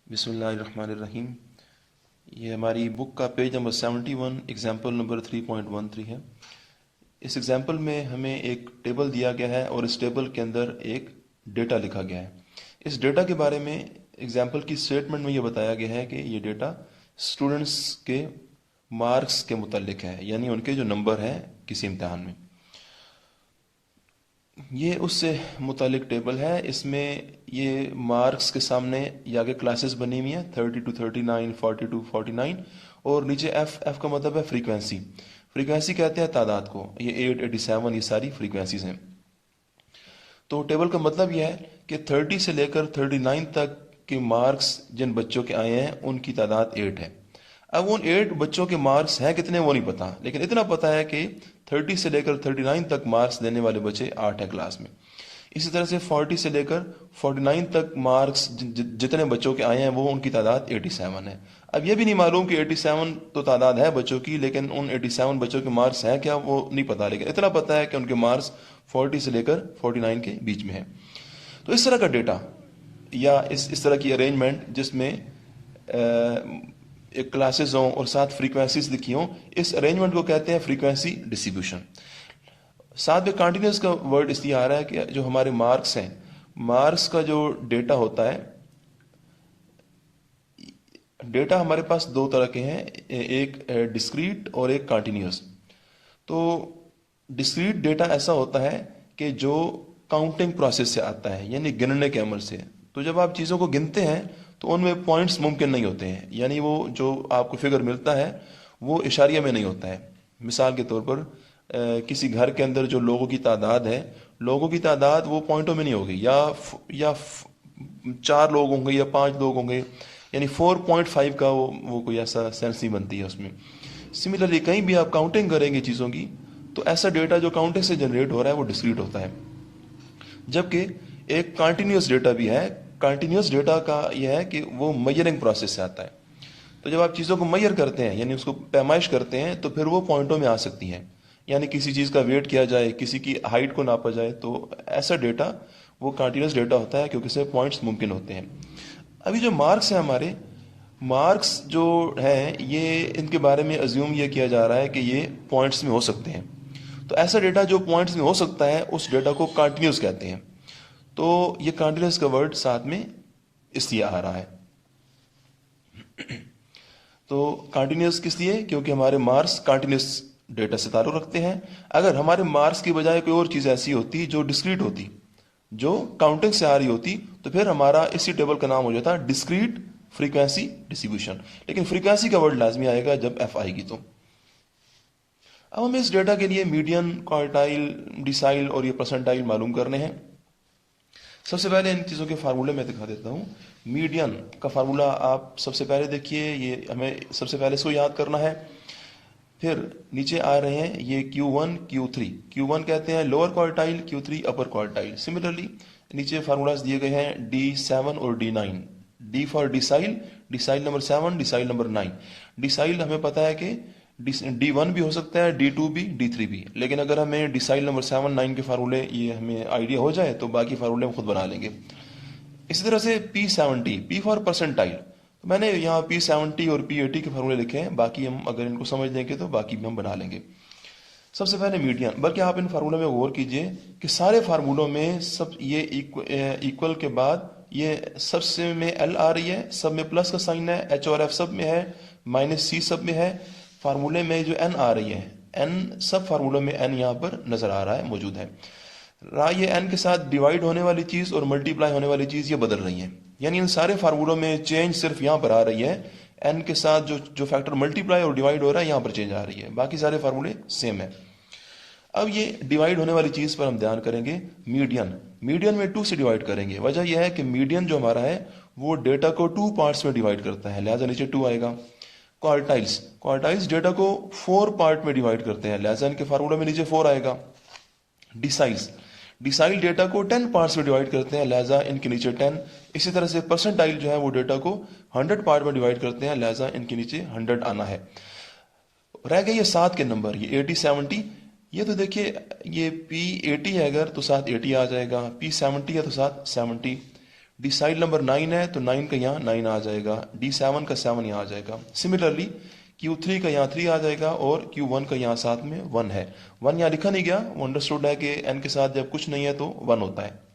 बिस्मिल्लाहिर्रहमानिर्रहीम। ये हमारी बुक का पेज नंबर 71, एग्जाम्पल नंबर 3.13 है। इस एग्जाम्पल में हमें एक टेबल दिया गया है और इस टेबल के अंदर एक डेटा लिखा गया है। इस डेटा के बारे में एग्जाम्पल की स्टेटमेंट में ये बताया गया है कि ये डेटा स्टूडेंट्स के मार्क्स के मुतालिक है, यानी उनके जो नंबर हैं किसी इम्तहान में। ये उससे मुतालिक टेबल है। इसमें ये मार्क्स के सामने ये आगे क्लासेस बनी हुई हैं 30 to 39, 40 to 49, और नीचे एफ का मतलब है फ्रीक्वेंसी। फ्रीक्वेंसी कहते हैं तादाद को। ये 8, 87 ये सारी फ्रीक्वेंसीज हैं। तो टेबल का मतलब यह है कि 30 से लेकर 39 तक के मार्क्स जिन बच्चों के आए हैं उनकी तादाद 8 है। अब उन 8 बच्चों के मार्क्स हैं कितने वो नहीं पता, लेकिन इतना पता है कि 30 से लेकर 39 तक मार्क्स देने वाले बच्चे 8 हैं क्लास में। इसी तरह से 40 से लेकर 49 तक मार्क्स जितने बच्चों के आए हैं वो उनकी तादाद 87 है। अब ये भी नहीं मालूम कि 87 तो तादाद है बच्चों की, लेकिन उन 87 बच्चों के मार्क्स हैं क्या वो नहीं पता, लेकिन इतना पता है कि उनके मार्क्स 40 से लेकर 49 के बीच में है। तो इस तरह का डेटा या इस तरह की अरेंजमेंट जिसमें एक क्लासेस हों और साथ फ्रीक्वेंसीज लिखी हों, इस अरेंजमेंट को कहते हैं फ्रीक्वेंसी डिस्ट्रीब्यूशन। साथ में कंटिन्यूस का वर्ड इसलिए आ रहा है कि जो हमारे मार्क्स हैं, मार्क्स का जो डेटा होता है, डेटा हमारे पास दो तरह के हैं, एक डिस्क्रीट और एक कंटिन्यूस। तो डिस्क्रीट डेटा ऐसा होता है कि जो काउंटिंग प्रोसेस से आता है, यानी गिनने के अमल से। तो जब आप चीज़ों को गिनते हैं तो उनमें पॉइंट्स मुमकिन नहीं होते हैं, यानी वो जो आपको फिगर मिलता है वो इशारिया में नहीं होता है। मिसाल के तौर पर किसी घर के अंदर जो लोगों की तादाद है, लोगों की तादाद वो पॉइंटों में नहीं होगी, या 4 लोग होंगे या 5 लोग होंगे, यानी 4.5 का वो कोई ऐसा सेंस नहीं बनती है उसमें। सिमिलरली कहीं भी आप काउंटिंग करेंगे चीज़ों की, तो ऐसा डेटा जो काउंटिंग से जनरेट हो रहा है वो डिस्क्रीट होता है। जबकि एक कंटिन्यूस डेटा भी है। कंटिन्यूस डेटा का यह है कि वो मेजरिंग प्रोसेस से आता है। तो जब आप चीज़ों को मेजर करते हैं, यानी उसको पैमाइश करते हैं, तो फिर वो पॉइंटों में आ सकती हैं। यानी किसी चीज़ का वेट किया जाए, किसी की हाइट को नापा जाए, तो ऐसा डेटा वो कंटिन्यूस डेटा होता है, क्योंकि इसमें पॉइंट्स मुमकिन होते हैं। अभी जो मार्क्स हैं हमारे, मार्क्स जो हैं ये इनके बारे में अज्यूम ये किया जा रहा है कि ये पॉइंट्स में हो सकते हैं। तो ऐसा डेटा जो पॉइंट्स में हो सकता है उस डेटा को कंटिन्यूस कहते हैं। तो ये कंटिन्यूस का वर्ड साथ में इसलिए आ रहा है। तो कंटिन्यूस किस लिए? क्योंकि हमारे मार्क्स कंटिन्यूस डेटा से ताल्लुक रखते हैं। अगर हमारे मार्क्स की बजाय कोई और चीज़ ऐसी होती जो डिस्क्रीट होती, जो काउंटिंग से आ रही होती, तो फिर हमारा इसी टेबल का नाम हो जाता डिस्क्रीट फ्रीक्वेंसी डिस्ट्रीब्यूशन। लेकिन फ्रीक्वेंसी का वर्ड लाजमी आएगा जब एफ आएगी। तो अब हमें इस डेटा के लिए मीडियन, क्वार्टाइल, डिसाइल और ये परसेंटाइल मालूम करने हैं। सबसे पहले इन चीज़ों के फार्मूले मैं दिखा देता हूँ। मीडियन का फार्मूला आप सबसे पहले देखिए, ये हमें सबसे पहले इसको याद करना है। फिर नीचे आ रहे हैं ये Q1, Q3। Q1 कहते हैं लोअर क्वार्टाइल, Q3 अपर क्वार्टाइल। सिमिलरली नीचे फार्मूलाज दिए गए हैं D7 और D9। D for decile, decile number 7, decile number 9। Decile हमें पता है कि D1 भी हो सकता है, D2 भी, D3 भी, लेकिन अगर हमें डिसाइल नंबर 7, 9 के फार्मूले ये हमें आइडिया हो जाए तो बाकी फार्मूले हम खुद बना लेंगे। इसी तरह से P70, P फॉर परसेंटाइल। तो मैंने यहाँ P70 और P80 के फार्मूले लिखे हैं, बाकी हम अगर इनको समझ लेंगे तो बाकी भी हम बना लेंगे। सबसे पहले मीडियन, बल्कि आप इन फार्मूलों में गौर कीजिए कि सारे फार्मूलों में सब ये इक्वल के बाद ये सबसे में L आ रही है, सब में प्लस का साइन है, H और F सब में है, -C सब में है। फार्मूले में जो N आ रही है, N सब फार्मूलों में N यहाँ पर नजर आ रहा है, मौजूद है। ये N के साथ डिवाइड होने वाली चीज़ और मल्टीप्लाई होने वाली चीज़ ये बदल रही है, यानी इन सारे फार्मूलों में चेंज सिर्फ यहाँ पर आ रही है। N के साथ जो फैक्टर मल्टीप्लाई और डिवाइड हो रहा है यहाँ पर चेंज आ रही है, बाकी सारे फार्मूले सेम है। अब ये डिवाइड होने वाली चीज़ पर हम ध्यान करेंगे। मीडियन, मीडियन में 2 से डिवाइड करेंगे। वजह यह है कि मीडियन जो हमारा है वो डेटा को 2 पार्ट्स में डिवाइड करता है, लिहाजा नीचे 2 आएगा। क्वार्टाइल्स, क्वार्टाइल्स डेटा को 4 पार्ट में डिवाइड करते हैं, लिहाजा इनके फार्मूले में नीचे 4 आएगा। डिसाइल्स, डिसाइल डेटा को 10 पार्ट्स में डिवाइड करते हैं, लिहाजा इनके नीचे 10। इसी तरह से परसेंटाइल जो है वो डेटा को 100 पार्ट में डिवाइड करते हैं, लिहाजा इनके नीचे 100 आना है। रह गए ये 7 के नंबर, ये 80, 70। ये तो देखिए ये P80 है अगर तो साथ 80 आ जाएगा, P70 है तो साथ 70। डिसाइड नंबर 9 है तो 9 का यहाँ 9 आ जाएगा, D7 का 7 यहाँ आ जाएगा। सिमिलरली Q3 का यहाँ 3 आ जाएगा और Q1 का यहाँ साथ में 1 है। 1 यहाँ लिखा नहीं गया, वो अंडरस्टूड है कि n के साथ जब कुछ नहीं है तो 1 होता है।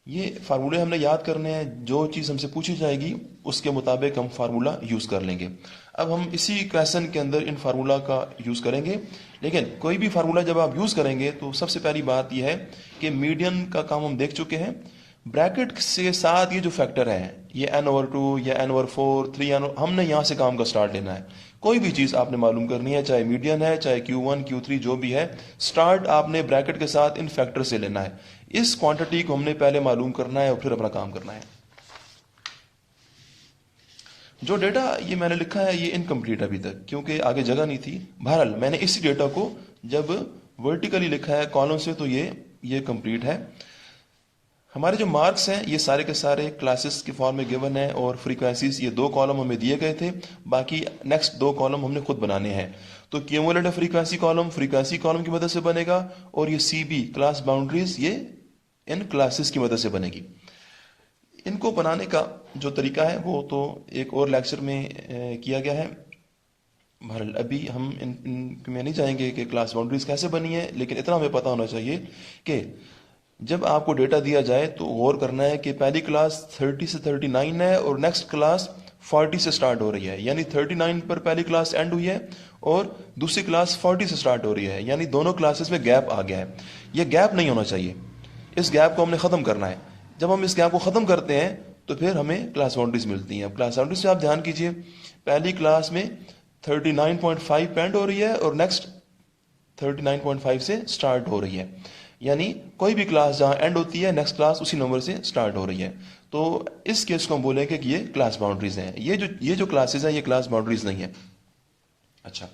ये फार्मूले हमने याद करने हैं, जो चीज़ हमसे पूछी जाएगी उसके मुताबिक हम फार्मूला यूज़ कर लेंगे। अब हम इसी क्वेश्चन के अंदर इन फार्मूला का यूज़ करेंगे, लेकिन कोई भी फार्मूला जब आप यूज़ करेंगे तो सबसे पहली बात यह है कि मीडियन का काम हम देख चुके हैं। ब्रैकेट के साथ ये जो फैक्टर है, ये n/2 या n/4 3n, हमने यहाँ से काम का स्टार्ट लेना है। कोई भी चीज़ आपने मालूम करनी है, चाहे मीडियन है, चाहे Q1 Q3 जो भी है, स्टार्ट आपने ब्रैकेट के साथ इन फैक्टर से लेना है। इस क्वांटिटी को हमने पहले मालूम करना है और फिर अपना काम करना है। जो डेटा ये मैंने लिखा है ये इनकम्प्लीट अभी तक, क्योंकि आगे जगह नहीं थी। बहरहाल मैंने इसी डेटा को जब वर्टिकली लिखा है कॉलम से तो ये कंप्लीट है। हमारे जो मार्क्स हैं ये सारे के सारे क्लासेस के फॉर्म में गिवन है और फ्रीक्वेंसीज ये 2 कॉलम हमें दिए गए थे, बाकी नेक्स्ट 2 कॉलम हमने खुद बनाने हैं। तो क्यूमुलेटिव फ्रीक्वेंसी कॉलम की मदद से बनेगा और ये CB क्लास बाउंड्रीज ये इन क्लासेस की मदद से बनेगी। इनको बनाने का जो तरीका है वो तो एक और लेक्चर में किया गया है। बहरहाल अभी हम इनमें नहीं जाएंगे कि क्लास बाउंड्रीज कैसे बनी है, लेकिन इतना हमें पता होना चाहिए कि जब आपको डेटा दिया जाए तो गौर करना है कि पहली क्लास 30 से 39 है और नेक्स्ट क्लास 40 से स्टार्ट हो रही है, यानी 39 पर पहली क्लास एंड हुई है और दूसरी क्लास 40 से स्टार्ट हो रही है, यानी दोनों क्लासेस में गैप आ गया है। यह गैप नहीं होना चाहिए, इस गैप को हमने ख़त्म करना है। जब हम इस गैप को ख़त्म करते हैं तो फिर हमें क्लास बाउंड्रीज मिलती हैं। अब क्लास बाउंड्रीज से आप ध्यान कीजिए, पहली क्लास में 39.5 पे एंड हो रही है और नेक्स्ट 39.5 से स्टार्ट हो रही है, यानी कोई भी क्लास जहां एंड होती है नेक्स्ट क्लास उसी नंबर से स्टार्ट हो रही है। तो इस केस को हम बोलेंगे कि ये क्लास बाउंड्रीज हैं। ये जो क्लासेस हैं ये क्लास बाउंड्रीज नहीं है। अच्छा,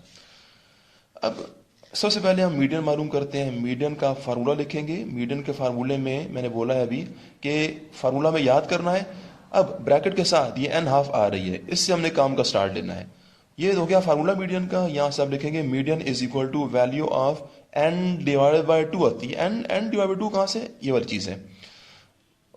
अब सबसे पहले हम मीडियन मालूम करते हैं। मीडियन का फार्मूला लिखेंगे। मीडियन के फार्मूले में मैंने बोला है अभी कि फार्मूला में याद करना है। अब ब्रैकेट के साथ ये n½ आ रही है, इससे हमने काम का स्टार्ट लेना है। ये हो गया फार्मूला मीडियन का। यहां से आप लिखेंगे median is equal to value of n/2 आती है। n/2 कहां से, ये वाली चीज है।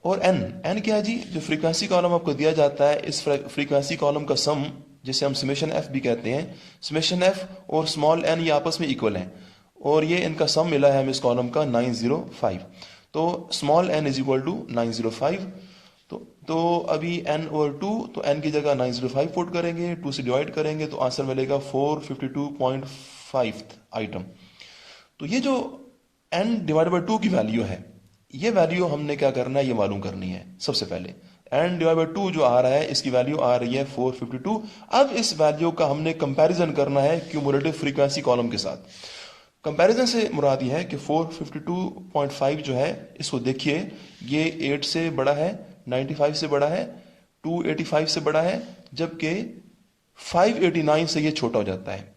और n क्या है जी, जो फ्रीक्वेंसी कॉलम आपको दिया जाता है, इस फ्रीक्वेंसी कॉलम का सम जिसे हम समेशन f भी कहते हैं, समेशन f और स्मॉल n ये आपस में इक्वल हैं और ये इनका सम मिला है हमें इस कॉलम का 905। तो small n is equal to 905। तो अभी n और 2, तो n की जगह 905 पुट करेंगे, 2 से डिवाइड करेंगे तो आंसर मिलेगा 452.5 आइटम। तो ये जो n/2 की वैल्यू है, ये वैल्यू हमने क्या करना है, ये मालूम करनी है। सबसे पहले n/2 जो आ रहा है इसकी वैल्यू आ रही है 452। अब इस वैल्यू का हमने कंपैरिजन करना है क्यूमुलेटिव फ्रीक्वेंसी कॉलम के साथ। कंपैरिजन से मुराद ये है कि 452.5 जो है, इसको देखिए, ये 8 से बड़ा है, 95 से बड़ा है, 285 से बड़ा है, जबकि 589 से ये छोटा हो जाता है।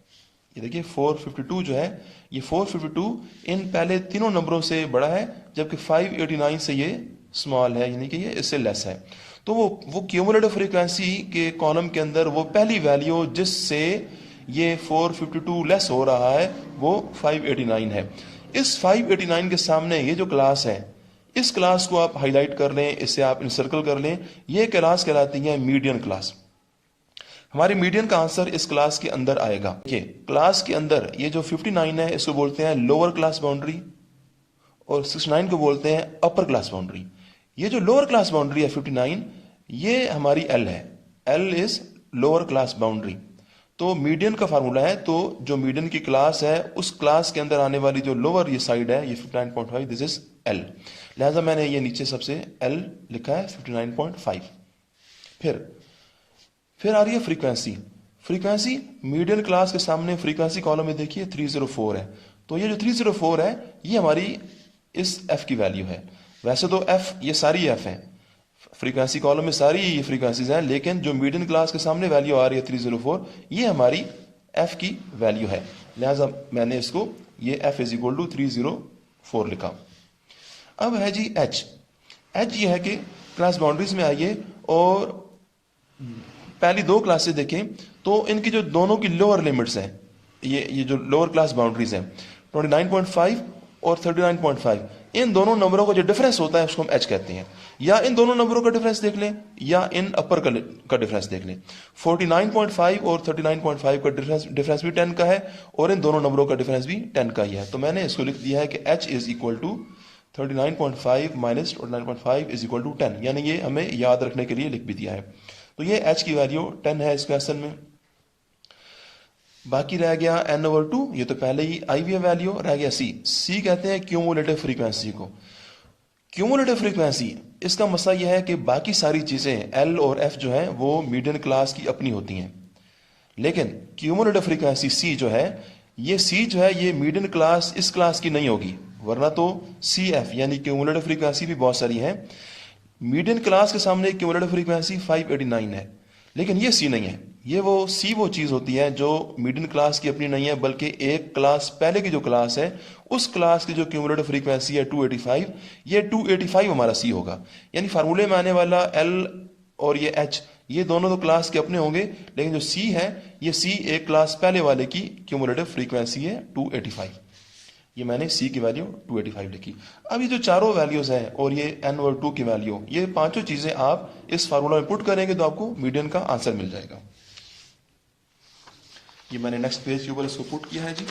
ये देखिए 452 जो है, ये 452 इन पहले तीनों नंबरों से बड़ा है, जबकि 589 से ये स्मॉल है, यानी कि ये इससे लेस है। तो वो क्यूमुलेटिव फ्रीक्वेंसी के कॉलम के अंदर वो पहली वैल्यू जिससे ये 452 लेस हो रहा है वो 589 है। इस 589 के सामने ये जो क्लास है, इस क्लास को आप हाईलाइट कर लें, इसे आप इंसर्कल कर लें। ये क्लास कहलाती है मीडियन क्लास। हमारे मीडियन का आंसर इस क्लास के अंदर आएगा। देखिए क्लास के अंदर ये जो 59 है इसको बोलते हैं लोअर क्लास बाउंड्री और 69 को बोलते हैं अपर क्लास बाउंड्री। ये जो लोअर क्लास बाउंड्री है 59, ये हमारी L है। L is lower class boundary. तो मीडियन का फार्मूला है, तो जो मीडियन की क्लास है उस क्लास के अंदर आने वाली जो लोअर ये साइड है, ये 59.5, दिस इज L। लिहाजा मैंने ये नीचे सबसे L लिखा है 59.5। फिर आ रही है फ्रीक्वेंसी मीडियन क्लास के सामने फ्रीक्वेंसी कॉलम में देखिए 304 है। तो ये जो 304 है ये हमारी इस f की वैल्यू है। वैसे तो f ये सारी f है, फ्रीक्वेंसी कॉलम में सारी ये फ्रीक्वेंसीज हैं, लेकिन जो मीडियन क्लास के सामने वैल्यू आ रही है 304, ये हमारी f की वैल्यू है। लिहाजा मैंने इसको ये f इज इक्वल टू 304 लिखा। अब है जी h ये है कि क्लास बाउंड्रीज में आइए और पहली 2 क्लासेस देखें तो इनकी जो दोनों की लोअर लिमिट्स हैं, ये जो लोअर क्लास बाउंड्रीज हैं 29.5 और 39.5, इन दोनों नंबरों का जो डिफरेंस होता है उसको हम एच कहते हैं। या इन दोनों नंबरों का डिफरेंस देख लें या इन अपर का डिफरेंस देख लें। 49.5 और 39.5 का डिफरेंस भी 10 का है और इन दोनों नंबरों का डिफरेंस भी 10 का ही है। तो मैंने इसको लिख दिया है कि h is equal to 39.5 minus 49.5 is equal to 10, यानी ये हमें याद रखने के लिए लिख भी दिया है। तो ये h की वैल्यू 10 है इस क्वेश्चन में। बाकी रह गया n/2, ये तो पहले ही आई हुई वैल्यू। रह गया c कहते हैं क्यूमुलेटिव फ्रीक्वेंसी को। क्यूमुलेटिव फ्रीक्वेंसी, इसका मसला यह है कि बाकी सारी चीजें l और f जो है वो मीडियन क्लास की अपनी होती हैं, लेकिन क्यूमुलेटिव फ्रीक्वेंसी c जो है ये मीडियन क्लास इस क्लास की नहीं होगी, वरना तो CF यानी क्यूमुलेटिव फ्रीक्वेंसी भी बहुत सारी है। मीडियन क्लास के सामने क्यूमुलेटिव फ्रीक्वेंसी 589 है, लेकिन ये C नहीं है। ये वो चीज होती है जो मीडियन क्लास की अपनी नहीं है, बल्कि एक क्लास पहले की जो क्लास है उस क्लास की जो क्यूमुलेटिव फ्रीक्वेंसी है 285, ये 285 हमारा C होगा। यानी फार्मूले में आने वाला L और ये H, ये दोनों तो क्लास के अपने होंगे, लेकिन जो C है ये C एक क्लास पहले वाले की क्यूमुलेटिव फ्रीक्वेंसी है 285। ये मैंने C की वैल्यू 285 लिखी। अब ये जो चारों वैल्यूज हैं और ये n/2 की वैल्यू, ये पांचों चीजें आप इस फार्मूला में पुट करेंगे तो आपको मीडियन का आंसर मिल जाएगा। ये मैंने नेक्स्ट पेज के ऊपर इसको पुट किया है जी।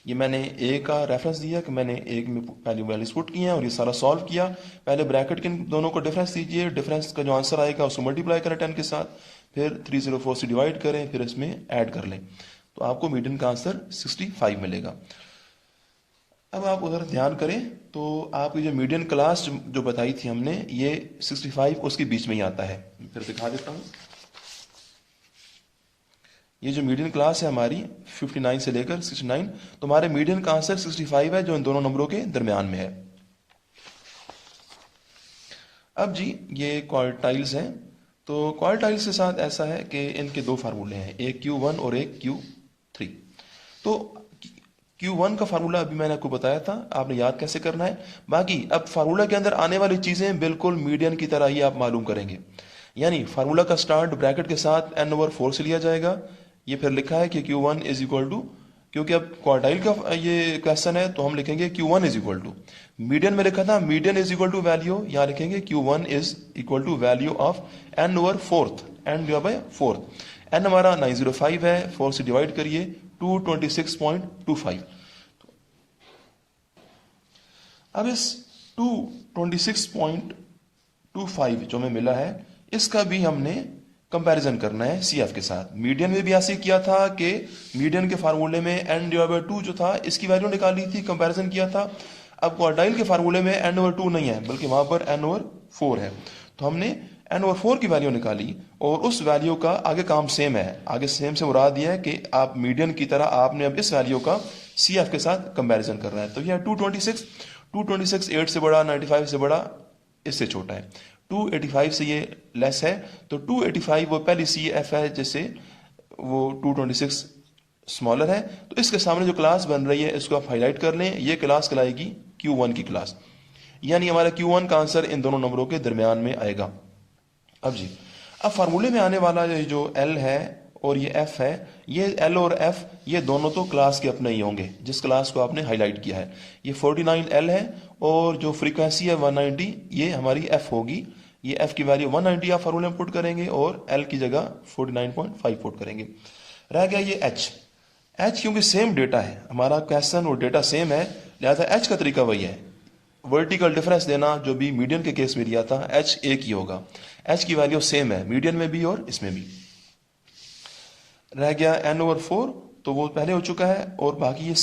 ये मैंने ए का रेफरेंस दिया कि मैंने एक में पहली वैल्यूज पुट की हैं और ये सारा सॉल्व किया। पहले ब्रैकेट के दोनों को डिफरेंस दीजिए, डिफरेंस का जो आंसर आएगा उसको मल्टीप्लाई करें 10 के साथ, फिर 304 से डिवाइड करें, फिर इसमें ऐड कर लें, तो आपको मीडियन का आंसर 65 मिलेगा। अब आप अगर ध्यान करें तो आपकी जो मीडियन क्लास जो बताई थी हमने, ये 65 उसके बीच में ही आता है। फिर दिखा देता हूं। ये जो मीडियन क्लास है हमारी 59 से लेकर 69, तो हमारे मीडियन का आंसर 65 है, जो इन दोनों नंबरों के दरमियान में है। अब जी ये क्वार्टाइल्स हैं, तो क्वार्टाइल्स के साथ ऐसा है कि इनके दो फार्मूले हैं, एक Q1 और एक Q3। तो Q1 का फार्मूला अभी मैंने आपको बताया था, आपने याद कैसे करना है। बाकी अब फार्मूला के अंदर आने वाली चीजें बिल्कुल मीडियन की तरह ही आप मालूम करेंगे। यानी फार्मूला का स्टार्ट ब्रैकेट के साथ n/4 से लिया जाएगा। ये फिर लिखा है कि Q1 इज इक्वल टू, क्योंकि अब क्वार्टाइल का ये क्वेश्चन है तो हम लिखेंगे Q1 is equal to, median में लिखा था median is equal to value, यहाँ लिखेंगे Q1 is equal to value of n/4, n divide by 4। n हमारा 905 है, 4 से डिवाइड करिए 226.25। अब इस 226.25 जो हमें मिला है, इसका भी हमने कंपैरिजन करना है CF के साथ। मीडियन में भी ऐसे किया था कि मीडियन के फार्मूले में n डिवाइड बाय 2 जो था इसकी वैल्यू निकाली थी, कंपैरिजन किया था। अब क्वार्टाइल के फार्मूले में n/2 नहीं है, बल्कि वहां पर n/4 है, तो हमने n/4 की वैल्यू निकाली और उस वैल्यू का आगे काम सेम है। आगे सेम से मुराद यह है कि आप मीडियन की तरह आपने अब इस वैल्यू का CF के साथ कंपैरिजन कर रहा है। तो यह 226 8 से बड़ा, 95 से बड़ा, इससे छोटा है, 285 से ये लेस है, तो 285 वो पहली CF है, जैसे वो 226 स्मॉलर है, तो इसके सामने जो क्लास बन रही है इसको आप हाईलाइट कर लें, ये क्लास कहलाएगी Q1 की क्लास। यानी हमारा Q1 का आंसर इन दोनों नंबरों के दरमियान में आएगा। अब जी, अब फार्मूले में आने वाला जो L है और ये F है, ये L और F ये दोनों तो क्लास के अपने ही होंगे, जिस क्लास को आपने हाईलाइट किया है। ये 49 L है और जो फ्रीक्वेंसी है 190, ये हमारी F होगी। ये F की वैल्यू 190 आप फार्मूले में पुट करेंगे और L की जगह 49.5 पुट करेंगे। रह गया ये H। क्योंकि सेम डेटा है, हमारा क्वेश्चन और डेटा सेम है, लिहाजा H का तरीका वही है, वर्टिकल डिफरेंस देना, जो भी मीडियन के केस में दिया था H एक ही होगा। H की वैल्यू सेम है मीडियन में भी और इसमें भी। रह गया n/4, तो वो पहले हो चुका है, और बाकी ये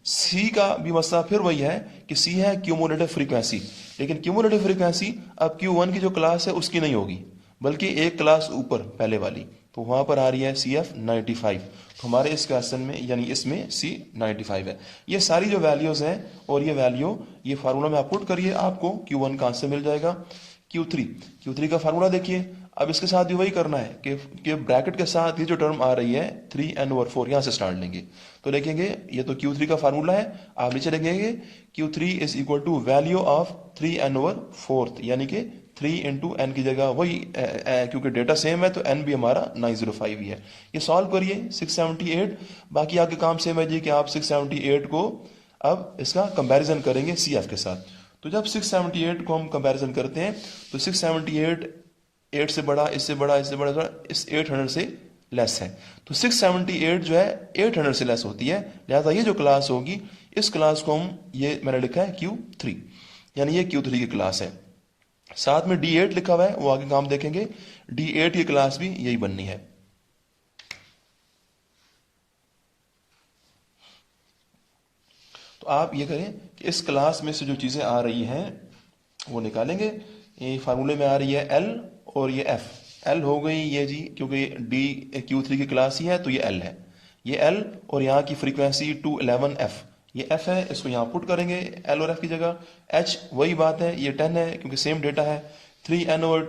C का भी मसला फिर वही है कि C है क्यूमुलेटिव फ्रीक्वेंसी, लेकिन क्यूमुलेटिव फ्रीक्वेंसी अब Q1 की जो क्लास है उसकी नहीं होगी, बल्कि एक क्लास ऊपर पहले वाली, तो वहां पर आ रही है CF 95। तो हमारे इस क्वेश्चन में यानी इसमें C 95 है। ये सारी जो वैल्यूज हैं और ये वैल्यू ये फार्मूला में आप पुट करिए, आपको Q1 का आंसर मिल जाएगा। Q3 का फार्मूला देखिए। अब इसके साथ भी वही करना है कि ब्रैकेट के साथ ये जो टर्म आ रही है 3n/4, यहां से स्टार्ट लेंगे, तो लिखेंगे ये तो Q3 का फार्मूला है, आप नीचे लिखेंगे Q3 is equal to value of 3n/4, यानी कि 3 इंटू एन की जगह वही, क्योंकि डेटा सेम है तो n भी हमारा 905 ही है। ये सॉल्व करिए 678, बाकी आगे काम सेम है जी कि आप 678 को अब इसका कंपैरिजन करेंगे CF के साथ। तो जब 678 को हम कंपैरिजन करते हैं तो 678 8 से बड़ा, इससे बड़ा, इससे बड़ा, इस 800 से लेस है। तो 678 जो है 800 से लेस होती है, लिहाजा ये जो क्लास होगी इस क्लास को हम, ये मैंने लिखा है Q3, यानी ये Q3 की क्लास है। साथ में D8 लिखा हुआ है, वो आगे काम देखेंगे। D8 की क्लास भी यही बननी है। तो आप ये करें कि इस क्लास में से जो चीजें आ रही हैं वो निकालेंगे। ये फार्मूले में आ रही है L और ये F। L हो गई ये जी, क्योंकि D Q3 की क्लास ही है तो ये L है, ये L, और यहाँ की फ्रीक्वेंसी 211F, ये F है। इसको यहाँ पुट करेंगे L और F की जगह। H वही बात है, ये 10 है क्योंकि सेम डेटा है। 3N और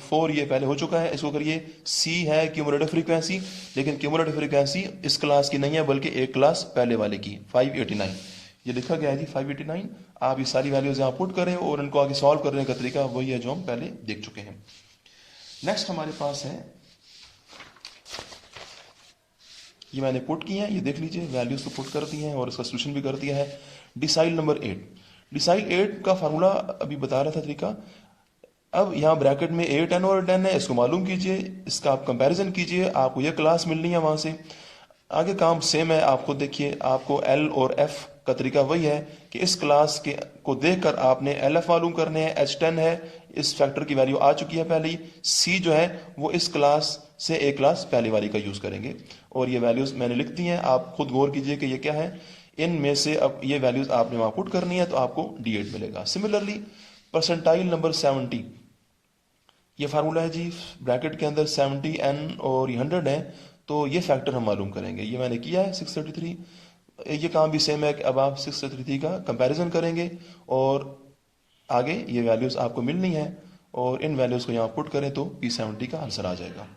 4 ये पहले हो चुका है, इसको करिए। C है क्यूमुलेटिव फ्रीक्वेंसी, लेकिन क्यूमुलेटिव फ्रीक्वेंसी इस क्लास की नहीं है बल्कि एक क्लास पहले वाले की, 589 ये लिखा गया है जी 589। आप ये सारी वैल्यूज यहाँ पुट करें और इनको आगे सॉल्व करने का तरीका वही है जो हम पहले देख चुके हैं। नेक्स्ट हमारे पास है, ये मैंने पुट किए हैं, ये देख लीजिए, वैल्यूज तो पुट कर दी हैं और इसका सोल्यूशन भी कर दिया है। डिसाइल नंबर 8, डिसाइल 8 का फार्मूला अभी बता रहा था तरीका। अब यहाँ ब्रैकेट में 8N और 10 है, इसको मालूम कीजिए, इसका आप कंपैरिजन कीजिए, आपको ये क्लास मिलनी है वहां से। आगे काम सेम है, आप खुद देखिए, आपको L और F का तरीका वही है कि इस क्लास के को देखकर आपने LF मालूम करने हैं। H10 है, इस फैक्टर की वैल्यू आ चुकी है पहले ही। C जो है वो इस क्लास से एक क्लास पहले वाली का यूज करेंगे, और ये वैल्यूज मैंने लिख दी हैं, आप खुद गौर कीजिए कि ये क्या है। इनमें से अब ये वैल्यूज आपने वहां पुट करनी है तो आपको D8 मिलेगा। सिमिलरली परसेंटाइल नंबर 70, ये फार्मूला है जी, ब्रैकेट के अंदर 70N और 100 है, तो ये फैक्टर हम मालूम करेंगे। ये मैंने किया है 633। ये काम भी सेम है कि अब आप 633 का कंपैरिजन करेंगे और आगे ये वैल्यूज आपको मिलनी है, और इन वैल्यूज को यहाँ पुट करें तो P70 का आंसर आ जाएगा।